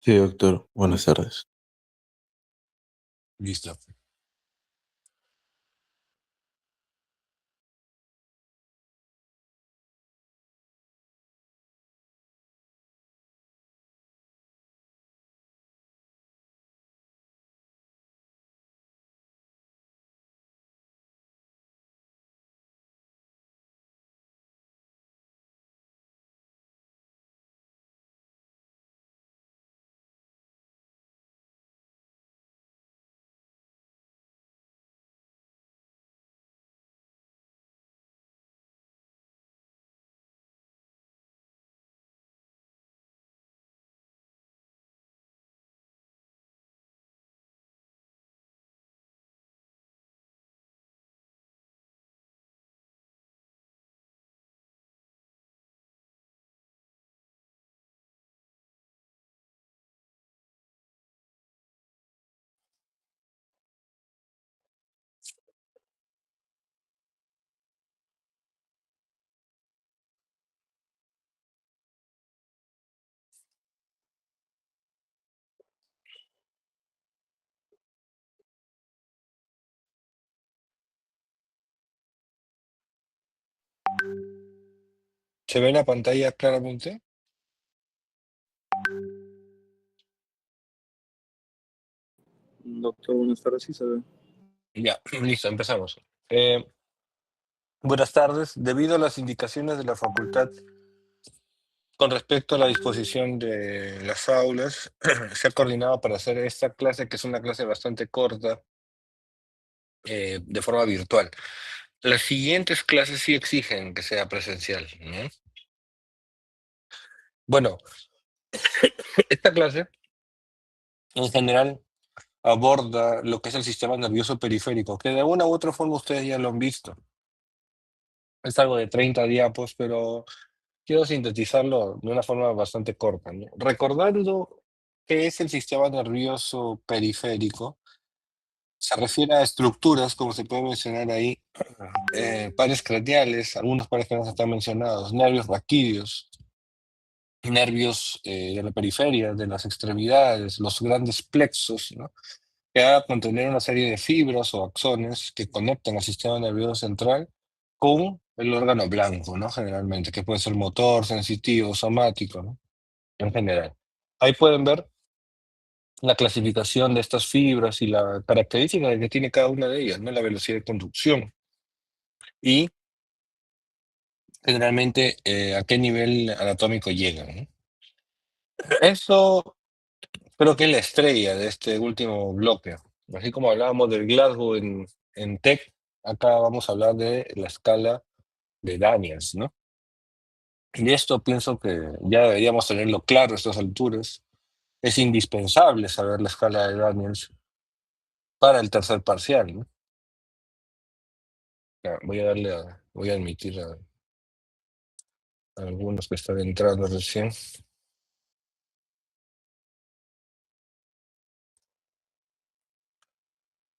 Sí, doctor. Buenas tardes. Listo. ¿Se ve la pantalla claramente? Doctor, buenas tardes, sí se ve. Ya, listo, empezamos. Buenas tardes. Debido a las indicaciones de la facultad con respecto a la disposición de las aulas, se ha coordinado para hacer esta clase, que es una clase bastante corta, de forma virtual. Las siguientes clases sí exigen que sea presencial, ¿no? Bueno, esta clase en general aborda lo que es el sistema nervioso periférico, que de una u otra forma ustedes ya lo han visto. Es algo de 30 diapos, pero quiero sintetizarlo de una forma bastante corta, ¿no? Recordando qué es el sistema nervioso periférico, se refiere a estructuras, como se puede mencionar ahí, pares craneales, algunos pares craneales están mencionados, nervios raquídeos, nervios de la periferia, de las extremidades, los grandes plexos, ¿no? Que va a contener una serie de fibras o axones que conectan al sistema nervioso central con el órgano blanco, ¿no? Generalmente, que puede ser motor, sensitivo, somático, ¿no? En general. Ahí pueden ver la clasificación de estas fibras y la característica que tiene cada una de ellas, ¿no? La velocidad de conducción y generalmente a qué nivel anatómico llegan, ¿no? Eso creo que es la estrella de este último bloque. Así como hablábamos del Glasgow en TEC, acá vamos a hablar de la escala de Daniels, ¿no? Y esto pienso que ya deberíamos tenerlo claro a estas alturas. Es indispensable saber la escala de Daniels para el tercer parcial, ¿no? Ya, voy a admitir a algunos que están entrando recién.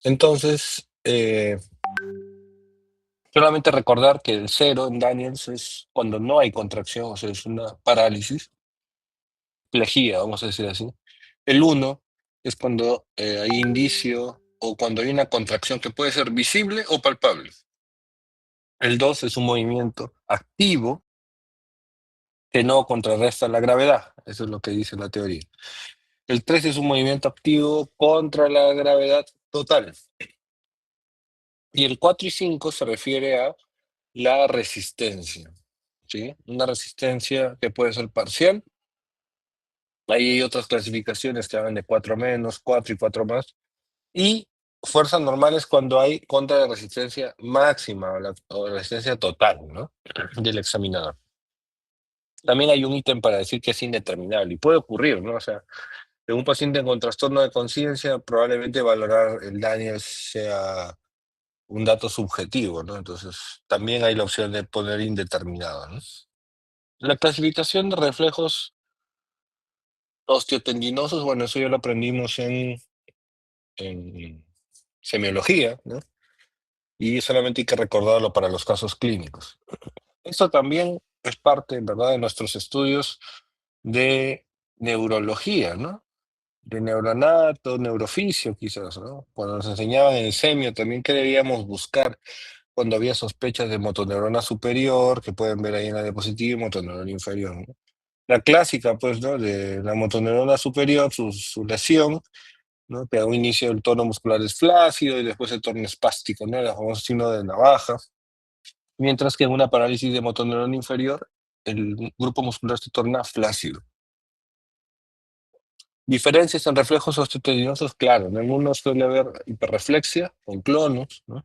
Entonces, solamente recordar que el cero en Daniels es cuando no hay contracción, o sea, es una parálisis, plejía, vamos a decir así. El uno es cuando hay indicio o cuando hay una contracción que puede ser visible o palpable. El 2 es un movimiento activo que no contrarresta la gravedad. Eso es lo que dice la teoría. El 3 es un movimiento activo contra la gravedad total. Y el 4 y 5 se refiere a la resistencia, ¿sí? Una resistencia que puede ser parcial. Ahí hay otras clasificaciones que hablan de 4 menos, 4 y 4 más. Y fuerzas normales cuando hay contra la resistencia máxima o la resistencia total, ¿no? Del examinador. También hay un ítem para decir que es indeterminable y puede ocurrir, ¿no? O sea, en un paciente con trastorno de conciencia, probablemente valorar el Daniel sea un dato subjetivo, ¿no? Entonces, también hay la opción de poner indeterminado, ¿no? La clasificación de reflejos osteotendinosos, bueno, eso ya lo aprendimos en semiología, ¿no? Y solamente hay que recordarlo para los casos clínicos. Esto también es parte, en verdad, de nuestros estudios de neurología, ¿no? de neuronato, neurofisio quizás, ¿no? Cuando nos enseñaban en el semio también qué debíamos buscar cuando había sospechas de motoneurona superior, que pueden ver ahí en la diapositiva, y motoneurona inferior, ¿no? La clásica, pues, ¿no? De la motoneurona superior, su lesión, ¿no? Que a un inicio el tono muscular es flácido y después el tono espástico, ¿no? El famoso signo de navaja. Mientras que en una parálisis de motoneurona inferior, el grupo muscular se torna flácido. Diferencias en reflejos osteotendinosos, claro, en uno suele haber hiperreflexia con clonus, ¿no?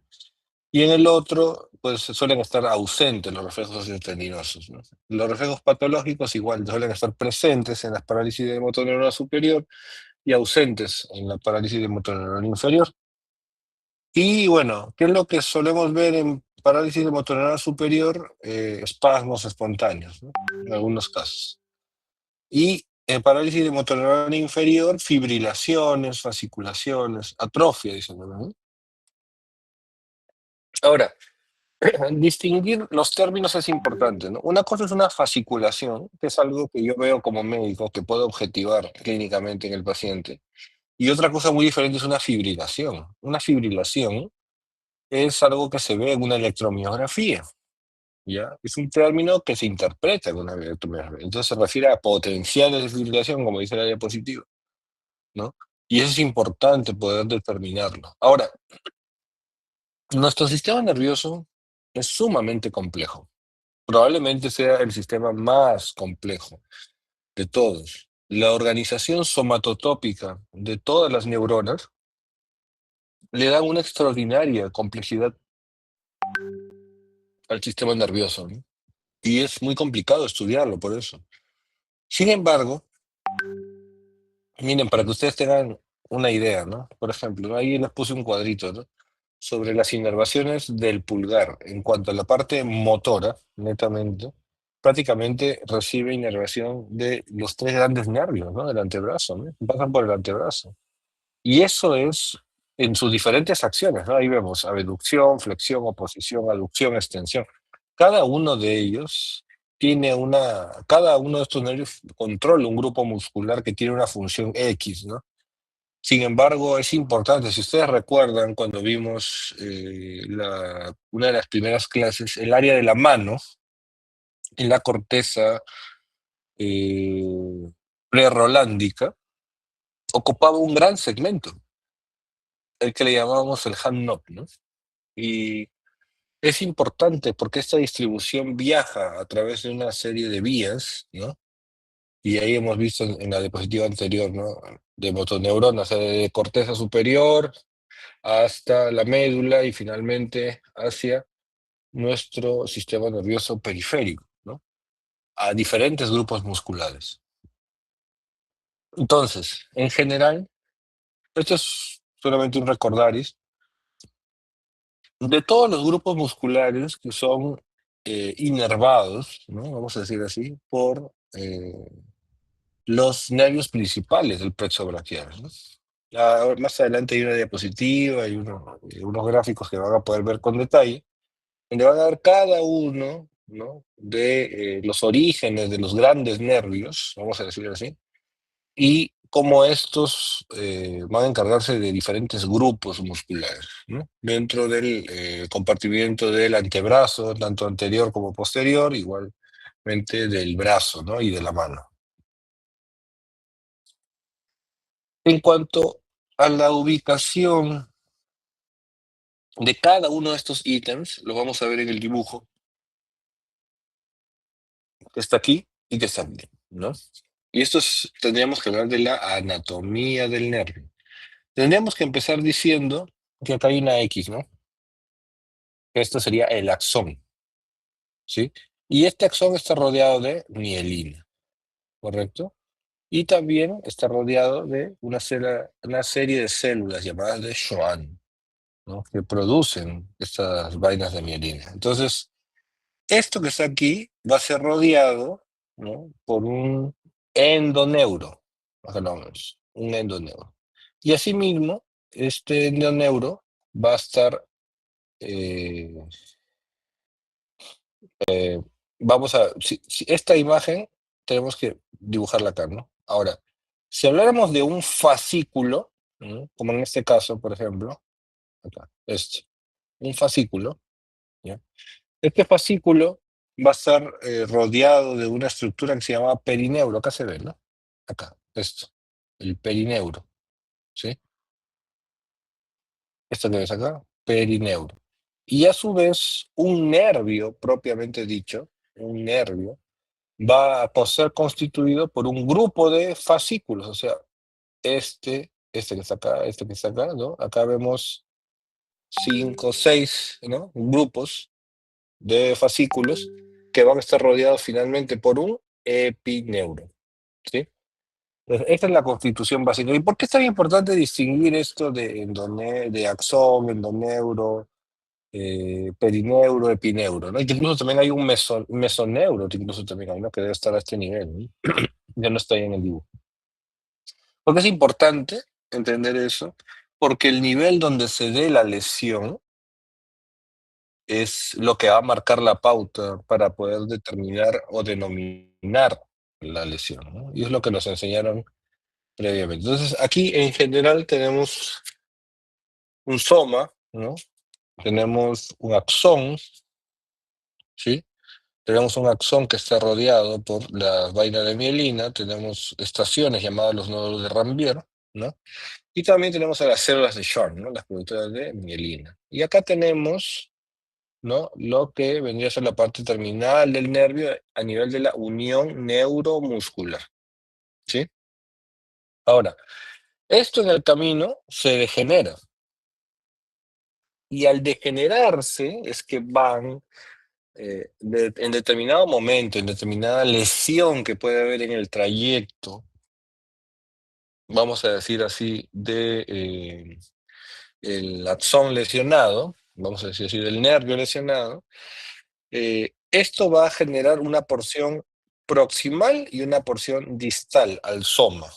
Y en el otro, pues suelen estar ausentes los reflejos osteotendinosos, ¿no? Los reflejos patológicos igual suelen estar presentes en las parálisis de motoneurona superior y ausentes en la parálisis de motoneurona inferior. Y bueno, ¿qué es lo que solemos ver en parálisis de motoneurona superior? Espasmos espontáneos, ¿no? En algunos casos. Y en parálisis de motoneurona inferior, fibrilaciones, fasciculaciones, atrofia, dicen, ¿no? Ahora, distinguir los términos es importante, ¿no? Una cosa es una fasciculación, que es algo que yo veo como médico, que puedo objetivar clínicamente en el paciente. Y otra cosa muy diferente es una fibrilación. Una fibrilación es algo que se ve en una electromiografía, ¿ya? Es un término que se interpreta en una electromiografía. Entonces se refiere a potenciales de fibrilación, como dice la diapositiva, ¿no? Y eso es importante poder determinarlo. Ahora, nuestro sistema nervioso es sumamente complejo. Probablemente sea el sistema más complejo de todos. La organización somatotópica de todas las neuronas le da una extraordinaria complejidad al sistema nervioso, ¿no? Y es muy complicado estudiarlo por eso. Sin embargo, miren, para que ustedes tengan una idea, ¿no? Por ejemplo, ahí les puse un cuadrito, ¿no? Sobre las inervaciones del pulgar. En cuanto a la parte motora, netamente, prácticamente recibe inervación de los tres grandes nervios, ¿no? Del antebrazo, ¿no? Pasan por el antebrazo. Y eso es en sus diferentes acciones, ¿no? Ahí vemos abducción, flexión, oposición, aducción, extensión. Cada uno de ellos cada uno de estos nervios controla un grupo muscular que tiene una función X, ¿no? Sin embargo, es importante, si ustedes recuerdan cuando vimos una de las primeras clases, el área de la mano, en la corteza prerolándica, ocupaba un gran segmento, el que le llamábamos el hand knob, ¿no? Y es importante porque esta distribución viaja a través de una serie de vías, ¿no? Y ahí hemos visto en la diapositiva anterior, ¿no? De motoneuronas, de corteza superior hasta la médula y finalmente hacia nuestro sistema nervioso periférico, ¿no? A diferentes grupos musculares. Entonces, en general, esto es solamente un recordaris de todos los grupos musculares que son inervados, ¿no? Vamos a decir así, por los nervios principales del plexo braquial, ¿no? Más adelante hay una diapositiva, hay unos gráficos que van a poder ver con detalle, donde van a ver cada uno, ¿no? De los orígenes de los grandes nervios, vamos a decir así, y cómo estos van a encargarse de diferentes grupos musculares, ¿no? Dentro del compartimiento del antebrazo, tanto anterior como posterior, igualmente del brazo, ¿no? Y de la mano. En cuanto a la ubicación de cada uno de estos ítems, lo vamos a ver en el dibujo, que está aquí y que está aquí, ¿no? Y tendríamos que hablar de la anatomía del nervio. Tendríamos que empezar diciendo que acá hay una X, ¿no? Esto sería el axón, ¿sí? Y este axón está rodeado de mielina, ¿correcto? Y también está rodeado de una serie de células llamadas de Schwann, ¿no? Que producen estas vainas de mielina. Entonces, esto que está aquí va a ser rodeado, ¿no? Por un endoneuro. Acá lo vemos, un endoneuro. Y asimismo, este endoneuro va a estar, eh, esta imagen tenemos que dibujarla acá, ¿no? Ahora, Si habláramos de un fascículo, ¿no? Como en este caso, por ejemplo, acá, un fascículo, ¿ya? Este fascículo va a estar rodeado de una estructura que se llama perineuro. Acá se ve, ¿no? Acá, el perineuro, ¿sí? Esto que ves acá, perineuro. Y a su vez, un nervio, propiamente dicho, un nervio, va a ser constituido por un grupo de fascículos, o sea, este que está acá, este que está acá, ¿no? Acá vemos 5, 6, ¿no? Grupos de fascículos que van a estar rodeados finalmente por un epineuro, ¿sí? Entonces, esta es la constitución básica. ¿Y por qué es tan importante distinguir esto de axón, endoneuro, perineuro, epineuro, ¿no? Y que incluso también hay un mesoneuro, que incluso también hay, ¿no? Que debe estar a este nivel, ¿no? Ya no está ahí en el dibujo. ¿Por qué es importante entender eso? Porque el nivel donde se dé la lesión es lo que va a marcar la pauta para poder determinar o denominar la lesión, ¿no? Y es lo que nos enseñaron previamente. Entonces, aquí en general tenemos un soma, ¿no? Tenemos un axón, ¿sí? Tenemos un axón que está rodeado por la vaina de mielina, tenemos estaciones llamadas los nódulos de Rambier, ¿no? Y también tenemos a las células de Schwann, ¿no? Las productoras de mielina. Y acá tenemos, ¿no? Lo que vendría a ser la parte terminal del nervio a nivel de la unión neuromuscular, ¿sí? Ahora, esto en el camino se degenera. Y al degenerarse es que van, en determinado momento, en determinada lesión que puede haber en el trayecto, vamos a decir así, el axón lesionado, vamos a decir así, del nervio lesionado, esto va a generar una porción proximal y una porción distal al soma,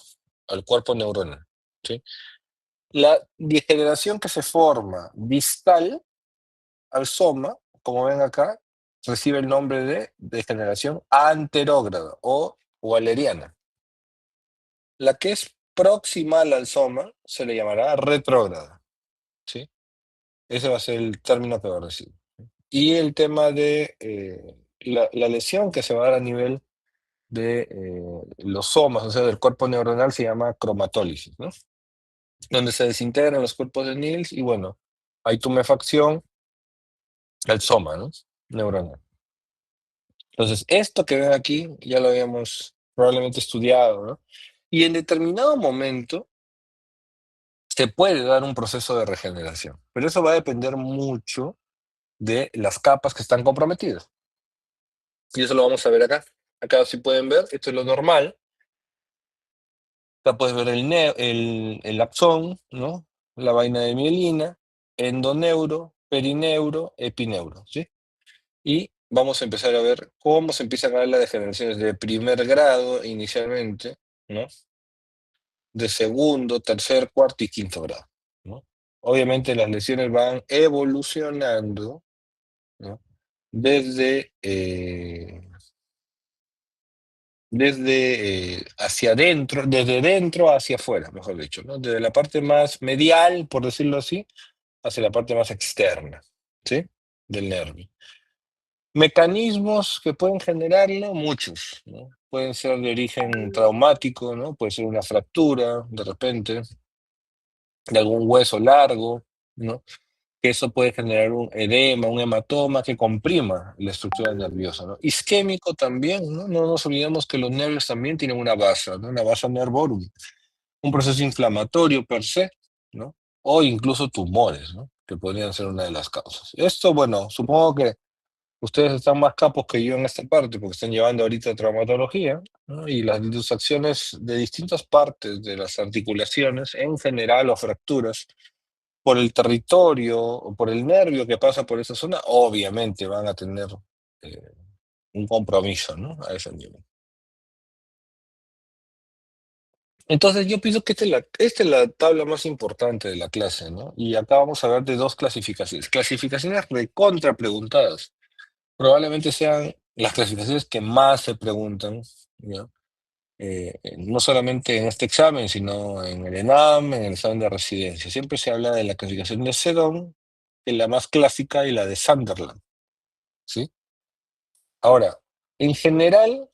al cuerpo neuronal, ¿sí? La degeneración que se forma distal al soma, como ven acá, recibe el nombre de degeneración anterógrada o waleriana. La que es proximal al soma se le llamará retrógrada, ¿sí? Ese va a ser el término que va a recibir. Y el tema de la lesión que se va a dar a nivel de los somas, o sea, del cuerpo neuronal, se llama cromatólisis, ¿no? Donde se desintegran los cuerpos de Nils y bueno, hay tumefacción al soma, ¿no? Neuronal. Entonces, esto que ven aquí ya lo habíamos probablemente estudiado, ¿no? Y en determinado momento se puede dar un proceso de regeneración, pero eso va a depender mucho de las capas que están comprometidas. Y eso lo vamos a ver acá. Acá, si pueden ver, esto es lo normal. Acá puedes ver el axón, ¿no? La vaina de mielina, endoneuro, perineuro, epineuro, ¿sí? Y vamos a empezar a ver cómo se empiezan a dar las degeneraciones de primer grado inicialmente, ¿no? De segundo, tercer, cuarto y quinto grado, ¿no? Obviamente las lesiones van evolucionando, ¿no? Desde, hacia adentro, desde dentro hacia afuera, mejor dicho, ¿no? Desde la parte más medial, por decirlo así, hacia la parte más externa, ¿sí? Del nervio. Mecanismos que pueden generarlo, muchos, ¿no? Pueden ser de origen traumático, ¿no? Puede ser una fractura, de repente, de algún hueso largo, ¿no? Que eso puede generar un edema, un hematoma que comprima la estructura nerviosa, ¿no? Isquémico también, ¿no? No nos olvidemos que los nervios también tienen una base, ¿no? Una base nervorum, un proceso inflamatorio per se, ¿no? O incluso tumores, ¿no? Que podrían ser una de las causas. Esto, bueno, supongo que ustedes están más capos que yo en esta parte porque están llevando ahorita traumatología, ¿no? Y las disecciones de distintas partes de las articulaciones, en general, o fracturas, por el territorio o por el nervio que pasa por esa zona, obviamente van a tener eh, un compromiso, ¿no? A ese nivel. Entonces yo pienso que esta es la tabla más importante de la clase, ¿no? Y acá vamos a ver de dos clasificaciones. Clasificaciones recontra preguntadas. Probablemente sean las clasificaciones que más se preguntan, ¿ya? no solamente en este examen, sino en el ENAM, en el examen de residencia. Siempre se habla de la clasificación de Sedón, de la más clásica y la de Sunderland, ¿sí? Ahora, en general,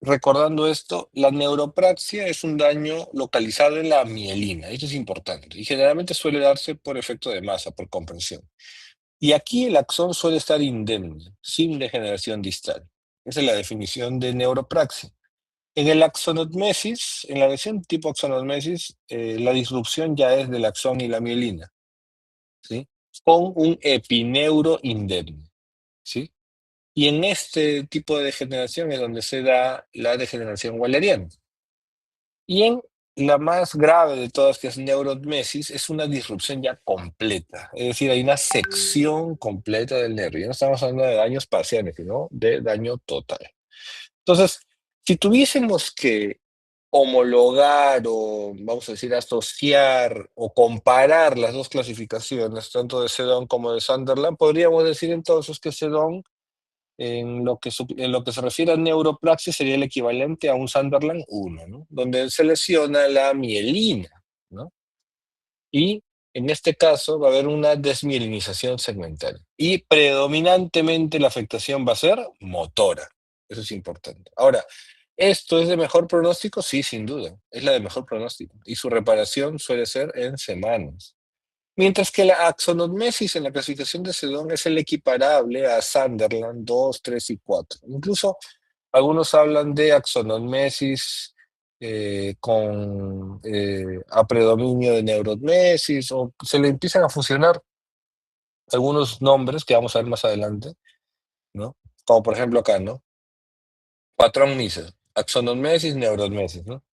recordando esto, la neuropraxia es un daño localizado en la mielina, eso es importante, y generalmente suele darse por efecto de masa, por compresión. Y aquí el axón suele estar indemne, sin degeneración distal. Esa es la definición de neuropraxia. En el axonotmesis, en la lesión tipo axonotmesis, la disrupción ya es del axón y la mielina, ¿sí? Con un epineuro indemne, ¿sí? Y en este tipo de degeneración es donde se da la degeneración walleriana. Y en la más grave de todas, que es neurotmesis, es una disrupción ya completa. Es decir, hay una sección completa del nervio. Ya no estamos hablando de daños parciales, sino de daño total. Entonces, si tuviésemos que homologar o, vamos a decir, asociar o comparar las dos clasificaciones, tanto de Sedón como de Sunderland, podríamos decir entonces que Sedón, en lo que se refiere a neuropraxia, sería el equivalente a un Sunderland 1, ¿no? Donde se lesiona la mielina, ¿no? Y en este caso va a haber una desmielinización segmental. Y predominantemente la afectación va a ser motora. Eso es importante. Ahora, ¿esto es de mejor pronóstico? Sí, sin duda. Es la de mejor pronóstico. Y su reparación suele ser en semanas. Mientras que la axonotmesis en la clasificación de Sedón es el equiparable a Sunderland 2, 3 y 4. Incluso algunos hablan de axonotmesis con a predominio de neurotmesis, o se le empiezan a fusionar algunos nombres que vamos a ver más adelante, ¿no? Como por ejemplo acá, ¿no? Patrón Mises, axonotmesis, neurotmesis, ¿no?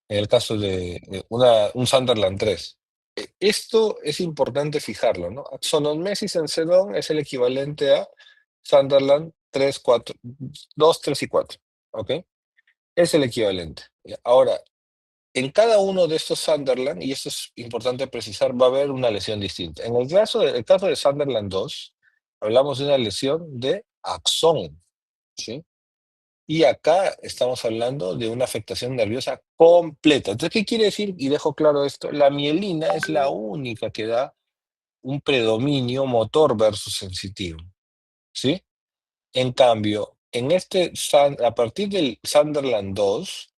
En el caso de un Sunderland 3. Esto es importante fijarlo, ¿no? Axonotmesis en Sedón es el equivalente a Sunderland 3, 4, 2, 3 y 4, ¿ok? Es el equivalente. Ahora, en cada uno de estos Sunderland, y esto es importante precisar, va a haber una lesión distinta. En el caso de Sunderland 2, hablamos de una lesión de axón, ¿sí? Y acá estamos hablando de una afectación nerviosa completa. Entonces, ¿qué quiere decir? Y dejo claro esto, la mielina es la única que da un predominio motor versus sensitivo, ¿sí? En cambio, a partir del Sunderland 2,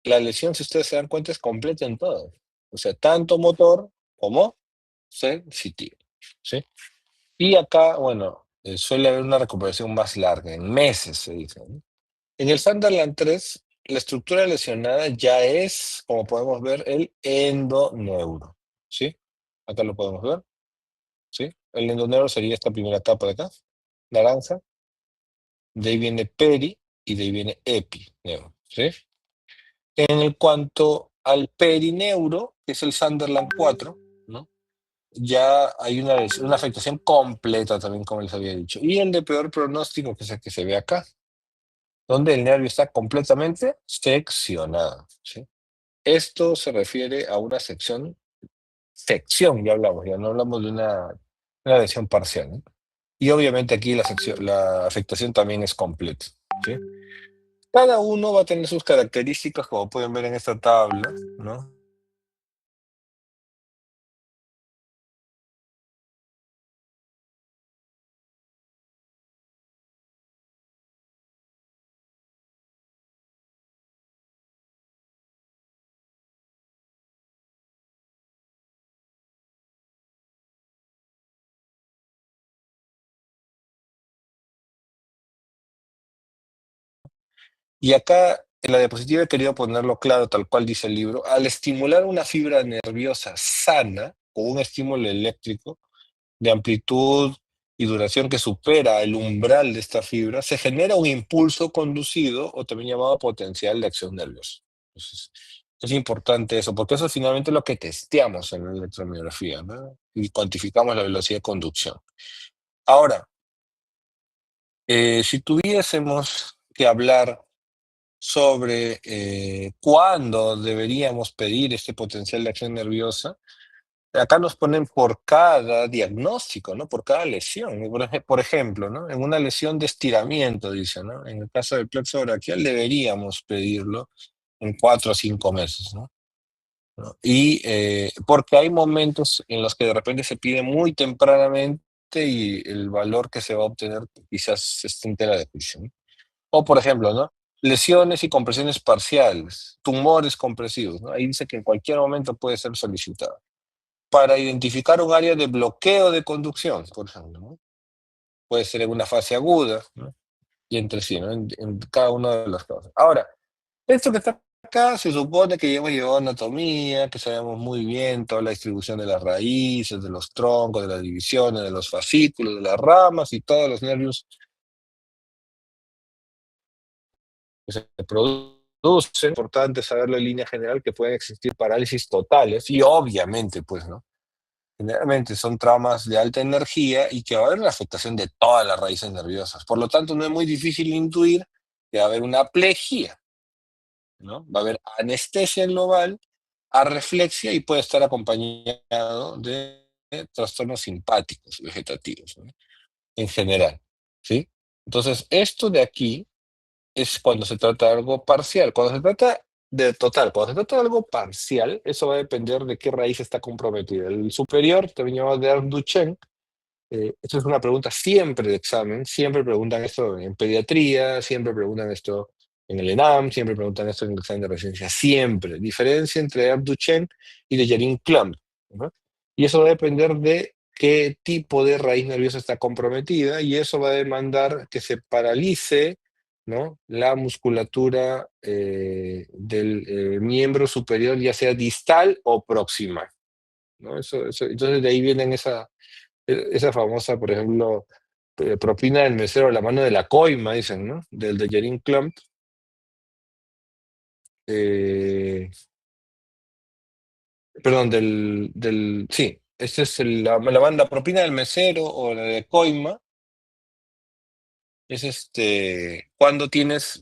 la lesión, si ustedes se dan cuenta, es completa en todo. O sea, tanto motor como sensitivo, ¿sí? Y acá, bueno, suele haber una recuperación más larga, en meses se dice, ¿no? En el Sunderland 3, la estructura lesionada ya es, como podemos ver, el endoneuro, ¿sí? Acá lo podemos ver, ¿sí? El endoneuro sería esta primera capa de acá, naranja, de ahí viene peri y de ahí viene epineuro, ¿sí? En cuanto al perineuro, que es el Sunderland 4, ¿no? Ya hay una afectación completa también, como les había dicho. Y el de peor pronóstico, que es el que se ve acá, donde el nervio está completamente seccionado, ¿sí? Esto se refiere a una sección, ya hablamos, ya no hablamos de una lesión parcial, ¿no? Y obviamente aquí la afectación también es completa, ¿sí? Cada uno va a tener sus características, como pueden ver en esta tabla, ¿no? Y acá en la diapositiva he querido ponerlo claro, tal cual dice el libro. Al estimular una fibra nerviosa sana con un estímulo eléctrico de amplitud y duración que supera el umbral de esta fibra, se genera un impulso conducido, o también llamado potencial de acción nerviosa. Entonces, es importante eso, porque eso es finalmente lo que testeamos en la electromiografía, ¿no? Y cuantificamos la velocidad de conducción. Ahora, si tuviésemos que hablar sobre cuándo deberíamos pedir este potencial de acción nerviosa, acá nos ponen por cada diagnóstico, ¿no? Por cada lesión. Y por ejemplo, ¿no? En una lesión de estiramiento, dice, ¿no? En el caso del plexo braquial deberíamos pedirlo en 4 o 5 meses, ¿no? Y porque hay momentos en los que de repente se pide muy tempranamente y el valor que se va a obtener quizás esté en tela de juicio, ¿no? O por ejemplo, ¿no? Lesiones y compresiones parciales, tumores compresivos, ¿no? Ahí dice que en cualquier momento puede ser solicitado. Para identificar un área de bloqueo de conducción, por ejemplo, ¿no? Puede ser en una fase aguda, ¿no? Y entre sí, ¿no? En cada una de las cosas. Ahora, esto que está acá se supone que ya hemos llevado anatomía, que sabemos muy bien toda la distribución de las raíces, de los troncos, de las divisiones, de los fascículos, de las ramas y todos los nervios que se producen. Es importante saberlo en línea general que pueden existir parálisis totales y obviamente, pues, ¿no? Generalmente son traumas de alta energía y que va a haber una afectación de todas las raíces nerviosas. Por lo tanto, no es muy difícil intuir que va a haber una aplejía, ¿no? Va a haber anestesia global, arreflexia y puede estar acompañado de trastornos simpáticos vegetativos, ¿no? En general, ¿sí? Entonces, esto de aquí es cuando se trata de algo parcial. Cuando se trata de total, cuando se trata de algo parcial, eso va a depender de qué raíz está comprometida. El superior, también llamado de Duchenne, esto es una pregunta siempre de examen, siempre preguntan esto en pediatría, siempre preguntan esto en el ENAM, siempre preguntan esto en el examen de residencia, siempre. Diferencia entre Duchenne y de Jarin-Clump, ¿no? Y eso va a depender de qué tipo de raíz nerviosa está comprometida y eso va a demandar que se paralice, ¿no? La musculatura del miembro superior, ya sea distal o proximal, ¿no? Entonces de ahí vienen esa famosa, por ejemplo, propina del mesero, la mano de la coima, dicen, ¿no? Del de Jerin Clump. eh, Perdón, sí, esta es la banda propina del mesero o la de coima, es cuando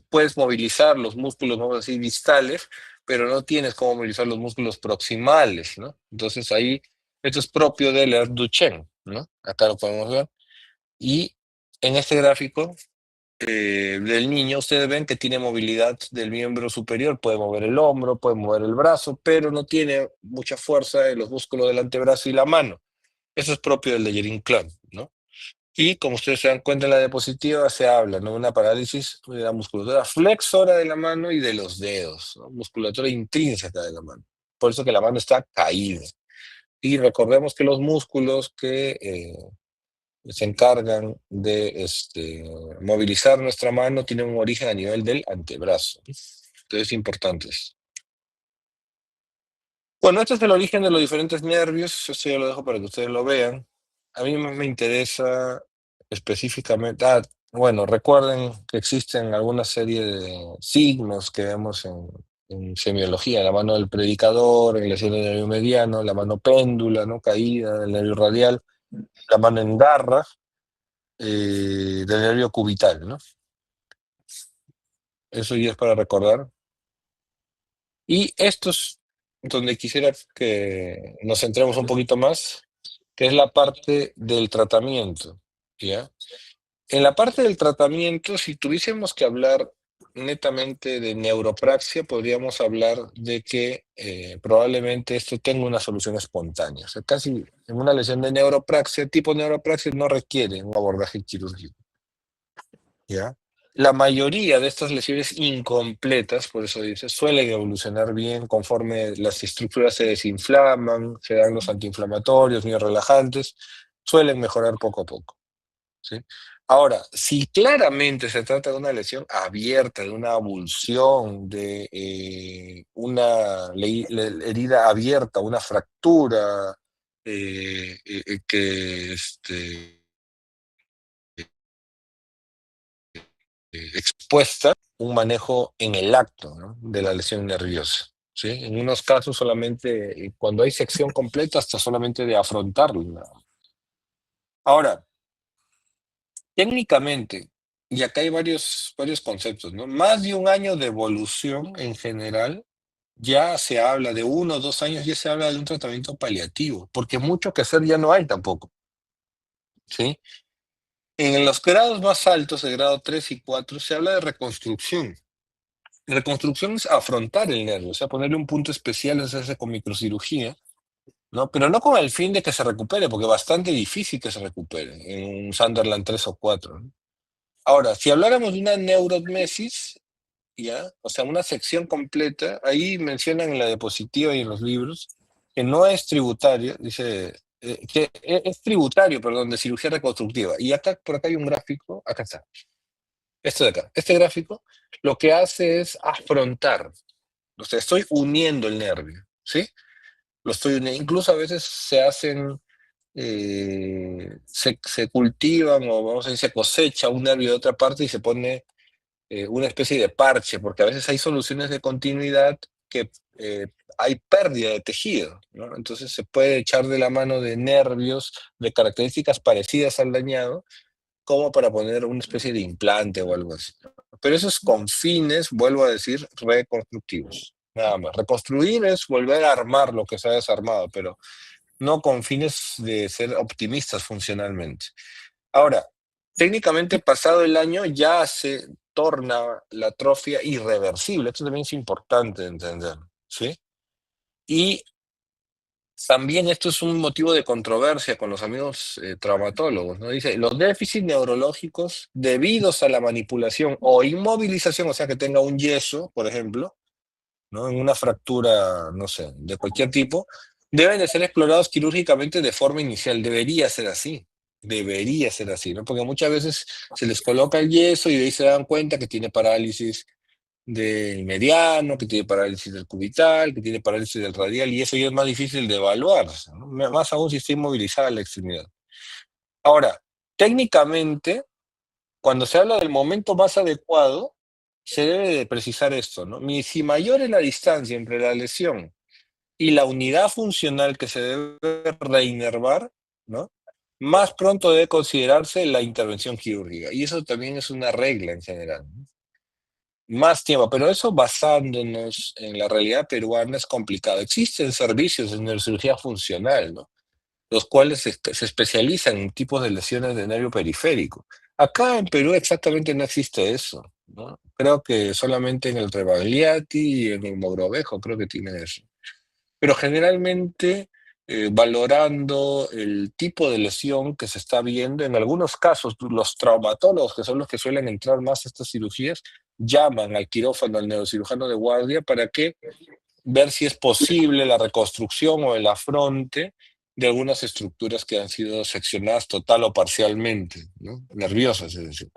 puedes movilizar los músculos, vamos a decir, distales, pero no tienes cómo movilizar los músculos proximales, ¿no? Entonces ahí, esto es propio del Duchenne, ¿no? Acá lo podemos ver. Y en este gráfico del niño, ustedes ven que tiene movilidad del miembro superior, puede mover el hombro, puede mover el brazo, pero no tiene mucha fuerza en los músculos del antebrazo y la mano. Eso es propio del de Jerin Club, ¿no? Y como ustedes se dan cuenta en la diapositiva, se habla, ¿no? Una parálisis de la musculatura flexora de la mano y de los dedos, ¿no? Musculatura intrínseca de la mano. Por eso que la mano está caída. Y recordemos que los músculos que se encargan de movilizar nuestra mano, tienen un origen a nivel del antebrazo. Entonces es importante eso. Bueno, este es el origen de los diferentes nervios, esto ya lo dejo para que ustedes lo vean. A mí más me interesa específicamente, bueno, recuerden que existen alguna serie de signos que vemos en semiología, la mano del predicador, en lesión del nervio mediano, la mano péndula, ¿no? Caída del nervio radial, la mano en garra, del nervio cubital, ¿no? Eso ya es para recordar. Y esto es donde quisiera que nos centremos un poquito más, que es la parte del tratamiento, ¿ya? En la parte del tratamiento, si tuviésemos que hablar netamente de neuropraxia, podríamos hablar de que probablemente esto tenga una solución espontánea. O sea, casi en una lesión de neuropraxia, tipo neuropraxia, no requiere un abordaje quirúrgico, ¿ya? La mayoría de estas lesiones incompletas, por eso dice, suelen evolucionar bien conforme las estructuras se desinflaman, se dan los antiinflamatorios, relajantes, suelen mejorar poco a poco, ¿sí? Ahora, si claramente se trata de una lesión abierta, de una abulsión, de una herida abierta, una fractura que expuesta, un manejo en el acto, ¿no? De la lesión nerviosa, ¿sí? En unos casos solamente, cuando hay sección completa, hasta solamente de afrontarla. Ahora, técnicamente, y acá hay varios conceptos, ¿no? Más de un año de evolución en general, ya se habla de 1 o 2 años, ya se habla de un tratamiento paliativo, porque mucho que hacer ya no hay tampoco, ¿sí? En los grados más altos, el grado 3 y 4 se habla de reconstrucción. reconstrucción es afrontar el nervio, o sea, ponerle un punto especial, hacerse con microcirugía, ¿no? Pero no con el fin de que se recupere, porque es bastante difícil que se recupere en un Sunderland 3 o 4, ¿no? Ahora, si habláramos de una neurotmesis, ¿ya? O sea, una sección completa, ahí mencionan en la diapositiva y en los libros que no es tributario, dice, que es tributario, perdón, de cirugía reconstructiva. Y acá, por acá hay un gráfico, acá está, este de acá. Este gráfico lo que hace es afrontar, o sea, estoy uniendo el nervio, ¿sí? Lo estoy uniendo, incluso a veces se hacen, se cultivan o vamos a decir, se cosecha un nervio de otra parte y se pone una especie de parche, porque a veces hay soluciones de continuidad que hay pérdida de tejido, ¿no? Entonces se puede echar de la mano de nervios de características parecidas al dañado, como para poner una especie de implante o algo así. Pero eso es con fines, vuelvo a decir, reconstructivos. Nada más. Reconstruir es volver a armar lo que se ha desarmado, pero no con fines de ser optimistas funcionalmente. Ahora, técnicamente pasado el año ya se torna la atrofia irreversible. Esto también es importante de entender, ¿sí? Y también esto es un motivo de controversia con los amigos traumatólogos, ¿no? Dice, los déficits neurológicos debidos a la manipulación o inmovilización, o sea, que tenga un yeso, por ejemplo, ¿no? En una fractura, no sé, de cualquier tipo, deben de ser explorados quirúrgicamente de forma inicial. Debería ser así, ¿no? Porque muchas veces se les coloca el yeso y de ahí se dan cuenta que tiene parálisis del mediano, que tiene parálisis del cubital, que tiene parálisis del radial, y eso ya es más difícil de evaluar, ¿no? Más aún si está inmovilizada la extremidad. Ahora, técnicamente, cuando se habla del momento más adecuado, se debe de precisar esto, ¿no? Si mayor es la distancia entre la lesión y la unidad funcional que se debe reinervar, ¿no? Más pronto debe considerarse la intervención quirúrgica. Y eso también es una regla en general, ¿no? Más tiempo, pero eso basándonos en la realidad peruana es complicado. Existen servicios de neurocirugía funcional, ¿no? Los cuales se especializan en tipos de lesiones de nervio periférico. Acá en Perú exactamente no existe eso, ¿no? Creo que solamente en el Rebagliati y en el Mogrovejo creo que tienen eso. Pero generalmente valorando el tipo de lesión que se está viendo, en algunos casos los traumatólogos, que son los que suelen entrar más a estas cirugías, llaman al quirófano, al neurocirujano de guardia, para que ver si es posible la reconstrucción o el afronte de algunas estructuras que han sido seccionadas total o parcialmente, ¿no? Nerviosas, es decir.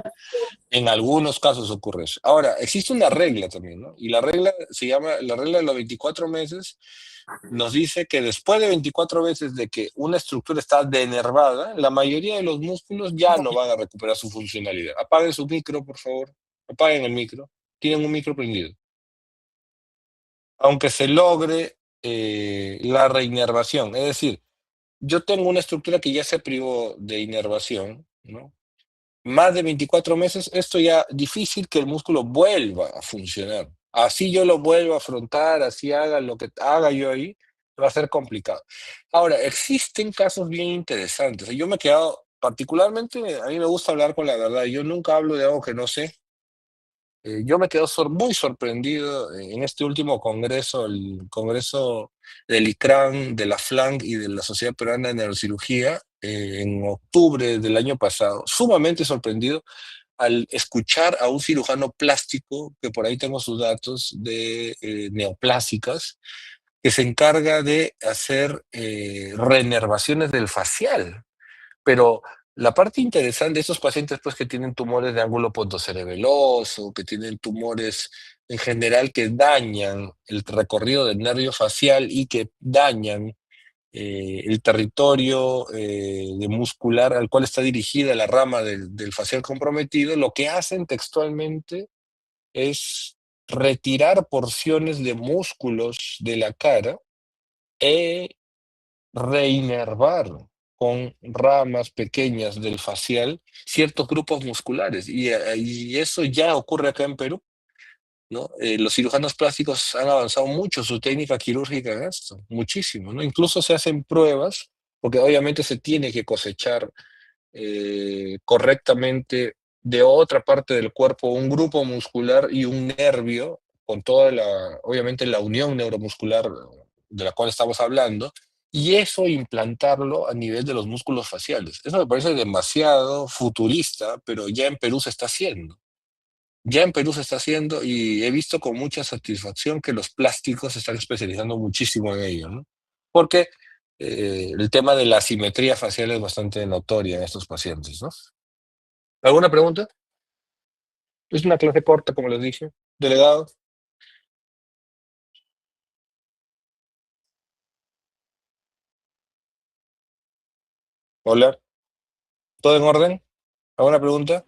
En algunos casos ocurre eso. Ahora, existe una regla también, ¿no? Y la regla se llama la regla de los 24 meses. Nos dice que después de 24 veces de que una estructura está denervada, la mayoría de los músculos ya no van a recuperar su funcionalidad. Apaguen su micro, por favor. Apaguen el micro. Tienen un micro prendido. Aunque se logre la reinervación. Es decir, yo tengo una estructura que ya se privó de inervación, ¿no? Más de 24 meses, esto ya difícil que el músculo vuelva a funcionar. Así yo lo vuelvo a afrontar, así haga lo que haga yo ahí, va a ser complicado. Ahora, existen casos bien interesantes. Yo me he quedado, particularmente, a mí me gusta hablar con la verdad. Yo nunca hablo de algo que no sé. Yo me quedo muy sorprendido en este último congreso, el congreso del ICRAN, de la FLANC y de la Sociedad Peruana de Neurocirugía, en octubre del año pasado, sumamente sorprendido al escuchar a un cirujano plástico, que por ahí tengo sus datos, de neoplásicas, que se encarga de hacer reinervaciones del facial. Pero la parte interesante de estos pacientes, pues, que tienen tumores de ángulo pontocerebeloso, que tienen tumores en general que dañan el recorrido del nervio facial y que dañan el territorio de muscular al cual está dirigida la rama del facial comprometido, lo que hacen textualmente es retirar porciones de músculos de la cara e reinervar con ramas pequeñas del facial ciertos grupos musculares. Y eso ya ocurre acá en Perú, ¿no? Los cirujanos plásticos han avanzado mucho su técnica quirúrgica en esto, muchísimo, ¿no? Incluso se hacen pruebas, porque obviamente se tiene que cosechar correctamente de otra parte del cuerpo un grupo muscular y un nervio con toda obviamente la unión neuromuscular de la cual estamos hablando, y eso implantarlo a nivel de los músculos faciales. Eso me parece demasiado futurista, pero ya en Perú se está haciendo. Ya en Perú se está haciendo y he visto con mucha satisfacción que los plásticos se están especializando muchísimo en ello, ¿no? Porque el tema de la simetría facial es bastante notoria en estos pacientes, ¿no? ¿Alguna pregunta? Es una clase corta, como les dije. Delegado, hola, ¿todo en orden? ¿Alguna pregunta?